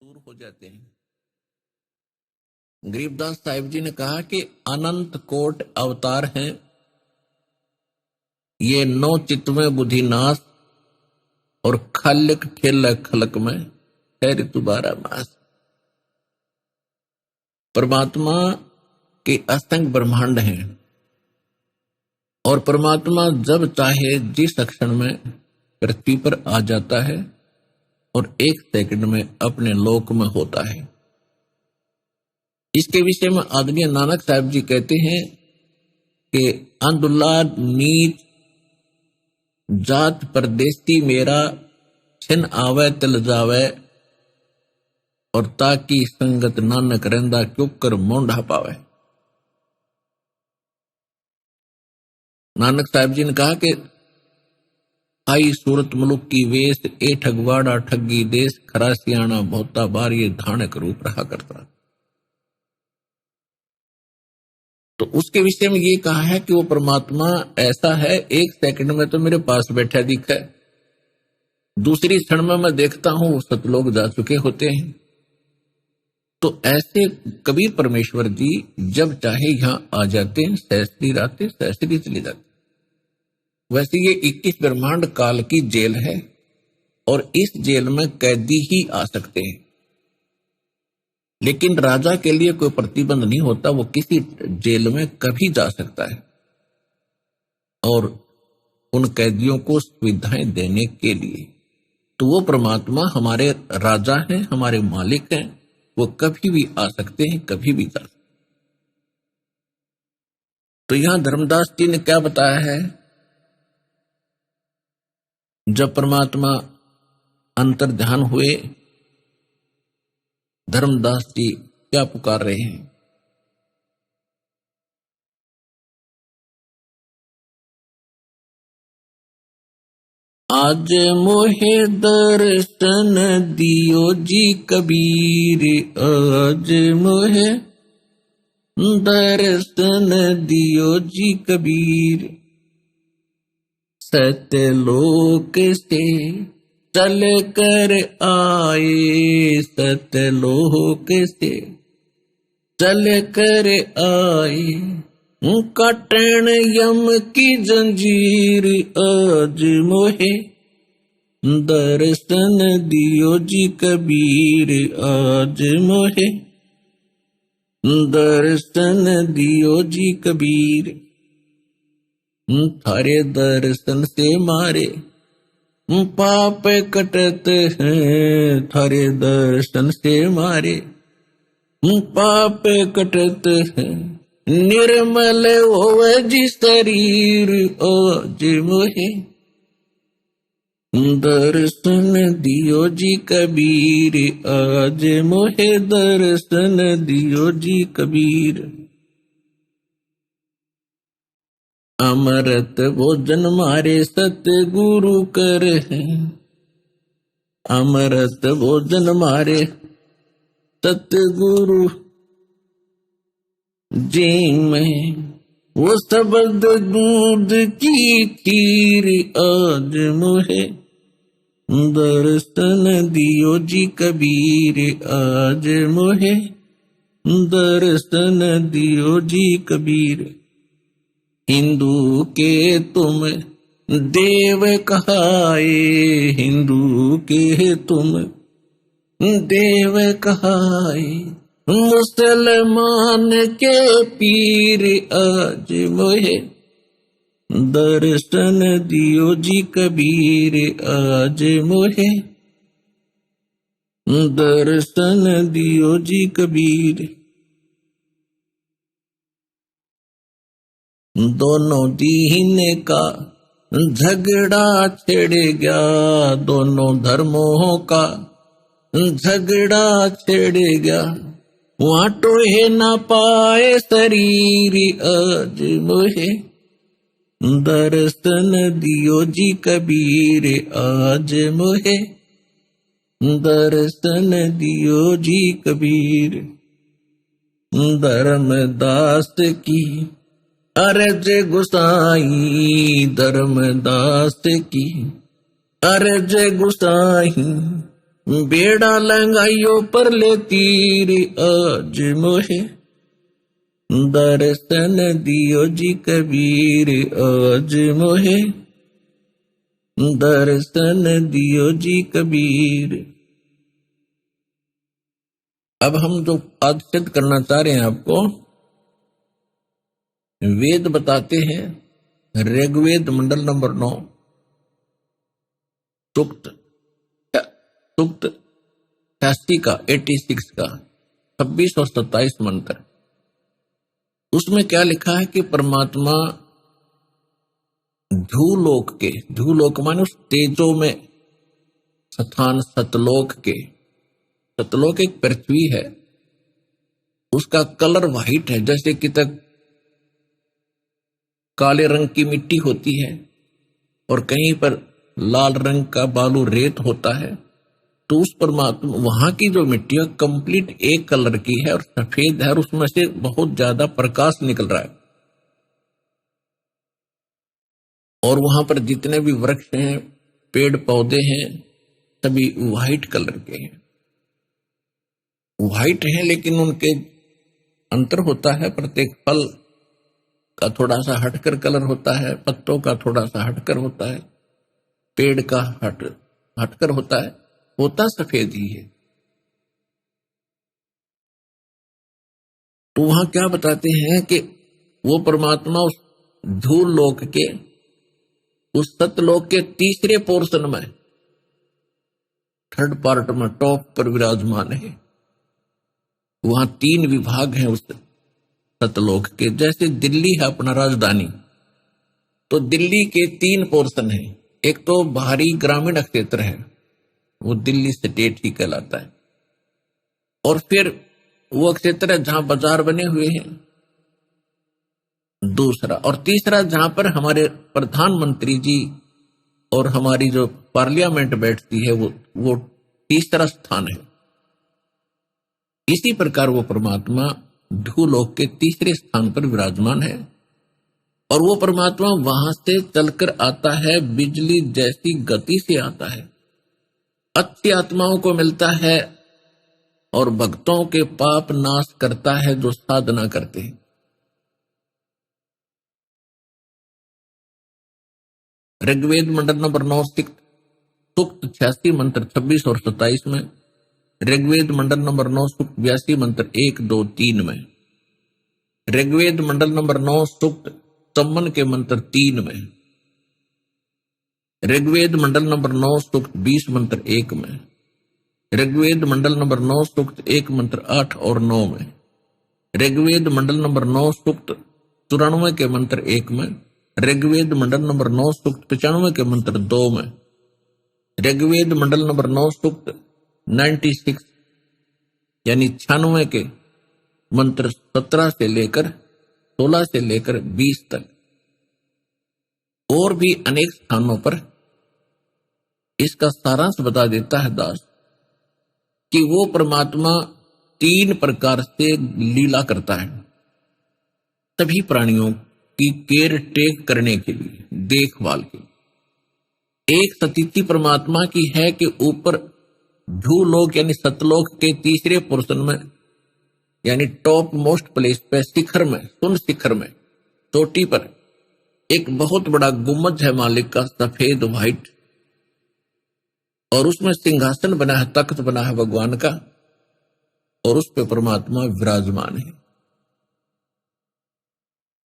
दूर हो जाते हैं। गरीबदास साहिब जी ने कहा कि अनंत कोट अवतार हैं, ये 9 चित्त में बुद्धिनाश और खलक ठेल खलक में है ऋतु 12 मास। परमात्मा के असंख्य ब्रह्मांड हैं और परमात्मा जब चाहे जिस क्षण में पृथ्वी पर आ जाता है और 1 सेकंड में अपने लोक में होता है। इसके विषय में आदरणीय नानक साहब जी कहते हैं कि अंधुल्ला नीच जात परदेसी मेरा छिन आवे तिल जावे और ताकि संगत नानक रहंदा क्यों कर मोंढा पावे। नानक साहब जी ने कहा कि आई सूरत मुलुक की वेश ए ठगवाड़ा ठगी देश खरा सियाणा बहुता बार ये धानक रूप रहा करता। तो उसके विषय में ये कहा है कि वो परमात्मा ऐसा है 1 सेकंड में तो मेरे पास बैठा दिखा है, दूसरी क्षण में मैं देखता हूं वो सतलोक जा चुके होते हैं। तो ऐसे कबीर परमेश्वर जी जब चाहे यहां आ जाते हैं, सहस्त्री रातें सहस्त्री चली जाती। वैसे ये 21 ब्रह्मांड काल की जेल है और इस जेल में कैदी ही आ सकते हैं, लेकिन राजा के लिए कोई प्रतिबंध नहीं होता, वो किसी जेल में कभी जा सकता है और उन कैदियों को सुविधाएं देने के लिए। तो वो परमात्मा हमारे राजा हैं, हमारे मालिक हैं, वो कभी भी आ सकते हैं, कभी भी जा सकते। तो यहां धर्मदास जी ने क्या बताया है, जब परमात्मा अंतर ध्यान हुए, धर्मदास जी क्या पुकार रहे हैं। आज मोहे दर्शन दियो जी कबीर, आज मोहे दर्शन दियो जी कबीर, सतलोक से चल कर आए, सतलोक से चल कर आए, काटन यम की जंजीर, आज मोहे दर्शन दियो जी कबीर, आज मोहे दर्शन दियो जी कबीर, थारे दर्शन से मारे पाप कटत हैं, थारे दर्शन से मारे पाप कटत हैं, निर्मल होवे जी शरीर, आज मोहे दर्शन दियो जी कबीर, आज मोहे दर्शन दियो जी कबीर। अमृत भोजन मारे सतगुरु कर हैं, अमृत भोजन मारे सतगुरु जी में, वो शब्द दूध की खीर, आज मोहे दर्शन दियो जी कबीर, आज मोहे दर्शन दियो जी कबीर। हिंदू के तुम देव कहाए, हिंदू के तुम देव कहाए, मुसलमान के पीर, आज मोहे दर्शन दियो जी कबीर, आज मोहे दर्शन दियो जी कबीर। दोनों दीन का झगड़ा छिड़ गया, दोनों धर्मों का झगड़ा छिड़ गया, वहां टोहे ना पाए शरीर, आज मोहे दर्शन दियो जी कबीर, आज मोहे दर्शन दियो जी कबीर। धर्मदास की अर्ज गुसाई, धर्मदास की अर्ज गुसाई, बेड़ा लंगाइयो पर ले तीर आज मोहे, दर्शन दियो जी कबीर आज मोहे, दर्शन दियो जी कबीर। अब हम जो आज सिद्ध करना चाह रहे हैं आपको, वेद बताते हैं, ऋग्वेद मंडल नंबर 9 सूक्त 86 का 86 का 26 और 27 मंत्र। उसमें क्या लिखा है कि परमात्मा धूलोक के, धूलोक माने उस तेजो में स्थान सतलोक के, सतलोक एक पृथ्वी है, उसका कलर व्हाइट है, जैसे कि तक काले रंग की मिट्टी होती है और कहीं पर लाल रंग का बालू रेत होता है, तो उस परमात्मा वहां की जो मिट्टी है कंप्लीट एक कलर की है और सफेद है और उसमें से बहुत ज्यादा प्रकाश निकल रहा है। और वहां पर जितने भी वृक्ष हैं, पेड़ पौधे हैं, सभी व्हाइट कलर के हैं। व्हाइट हैं लेकिन उनके अंतर होता है, प्रत्येक फल का थोड़ा सा हटकर कलर होता है, पत्तों का थोड़ा सा हटकर होता है, पेड़ का हटकर होता सफेद ही है। तो वहां क्या बताते हैं कि वो परमात्मा उस धूल लोक के, उस सतलोक के तीसरे पोर्शन में, थर्ड पार्ट में, टॉप पर विराजमान है। वहां 3 विभाग हैं उस सतलोक के। जैसे दिल्ली है अपना राजधानी, तो दिल्ली के 3 पोर्शन हैं। एक तो बाहरी ग्रामीण क्षेत्र है, वो दिल्ली स्टेट ही कहलाता है, और फिर वो क्षेत्र है जहां बाजार बने हुए हैं, दूसरा, और तीसरा जहां पर हमारे प्रधानमंत्री जी और हमारी जो पार्लियामेंट बैठती है, वो तीसरा स्थान है। इसी प्रकार वो परमात्मा भूलोक के तीसरे स्थान पर विराजमान है, और वो परमात्मा वहां से चलकर आता है, बिजली जैसी गति से आता है, अच्छी आत्माओं को मिलता है और भक्तों के पाप नाश करता है जो साधना करते हैं। ऋग्वेद मंडल नंबर 9 सूक्त 86 मंत्र 26 और 27 में, ऋग्वेद मंडल नंबर 9 सूक्त 82 मंत्र 1, 2, 3 में, ऋग्वेद मंडल नंबर 9 सूक्त सम्मन के मंत्र 3 में, ऋग्वेद मंडल नंबर 9 सूक्त 20 मंत्र 1 में, ऋग्वेद मंडल नंबर 9 सूक्त 1 मंत्र 8 और 9 में, ऋग्वेद मंडल नंबर 9 सूक्त 94 के मंत्र 1 में, ऋग्वेद मंडल नंबर 9 सूक्त 95 के मंत्र 2 में, ऋग्वेद मंडल नंबर 9 सूक्त 96 यानी 96 के मंत्र 17 से लेकर 16 से लेकर 20 तक, और भी अनेक स्थानों पर इसका सारांश बता देता है दास कि वो परमात्मा 3 प्रकार से लीला करता है सभी प्राणियों की केयर टेक करने के लिए, देखभाल के। एक स्थिति परमात्मा की है कि ऊपर भूलोक यानी सतलोक के तीसरे पोर्शन में, यानी टॉप मोस्ट प्लेस पे, शिखर में, सुन शिखर में, चोटी पर एक बहुत बड़ा गुम्बद है मालिक का, सफेद व्हाइट, और उसमें सिंहासन बना है, तख्त बना है भगवान का, और उस पे परमात्मा विराजमान है।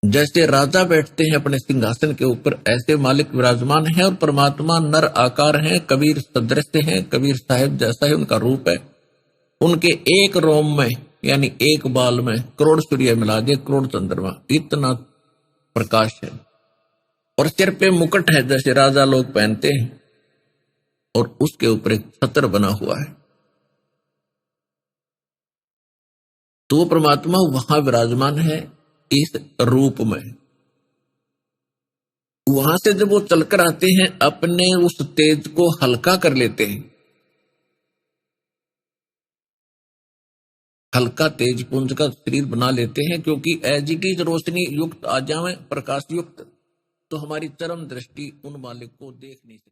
जैसे राजा बैठते हैं अपने सिंहासन के ऊपर, ऐसे मालिक विराजमान है, और परमात्मा नर आकार हैं, कबीर सदृश हैं, कबीर साहिब जैसा ही उनका रूप है। उनके एक रोम में यानी एक बाल में करोड़ सूर्य मिला दे, करोड़ चंद्रमा, इतना प्रकाश है। और सिर पे मुकुट है जैसे राजा लोग पहनते हैं, और उसके ऊपर एक छत्र बना हुआ है। तो वो परमात्मा वहां विराजमान है इस रूप में। वहां से जब वो चलकर आते हैं, अपने उस तेज को हल्का कर लेते हैं, हल्का तेज पुंज का शरीर बना लेते हैं, क्योंकि एज इट इज रोशनी युक्त आ जाए, प्रकाश युक्त, तो हमारी चरम दृष्टि उन मालिक को देख नहीं सकती।